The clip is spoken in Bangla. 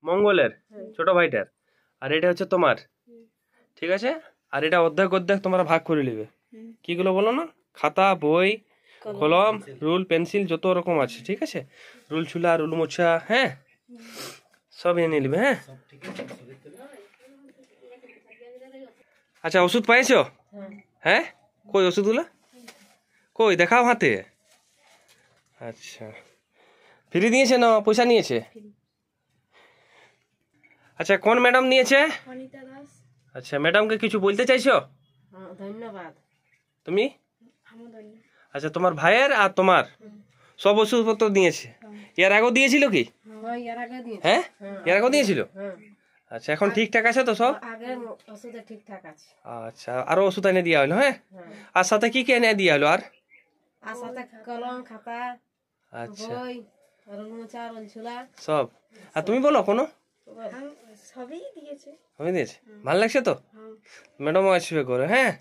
মঙ্গলের ছোট ভাইটার, আর এটা হচ্ছে তোমার, ঠিক আছে? আর এটা অর্ধেক অর্ধেক তোমরা ভাগ করে নিবে। কিগুলো বলো না? খাতা, বই, কলম, রুল, পেন্সিল, যত রকম আছে, ঠিক আছে? রুল ছুলা, রুল মোছা, হ্যাঁ, সব এনে নিবে। হ্যাঁ, আচ্ছা, ওষুধ পাইছো? হ্যাঁ, কই ওষুধগুলো? কই দেখাও হাতে। আচ্ছা, ফ্রি দিয়েছে না পয়সা নিয়েছে? আচ্ছা, কোন ম্যাডাম নিয়েছে? অনিতা দাস। আচ্ছা, ম্যাডামকে কিছু বলতে চাইছো? ধন্যবাদ। তুমি? আচ্ছা, তোমার ভাইয়ের আর তোমার সব ওষুধপত্র দিয়েছে? এর আগেও দিয়েছিল কি? হ্যাঁ, এর আগেও দিয়েছিল। আচ্ছা, এখন ঠিকঠাক আছে তো সব? ঠিকঠাক আছে। আচ্ছা, আরো ওষুধ এনে দেওয়া হলো? হ্যাঁ, আর সাথে কি কি এনে দেওয়া হলো? আর সাথে কলম, খাতা, আচ্ছা, বই, রুল মোছা, রুল ছোলা সব। আর তুমি বলো কোনো? সবই দিয়েছে। আমি দিয়েছে, ভালো লাগছে তো? ম্যাডামও আসবে করে। হ্যাঁ।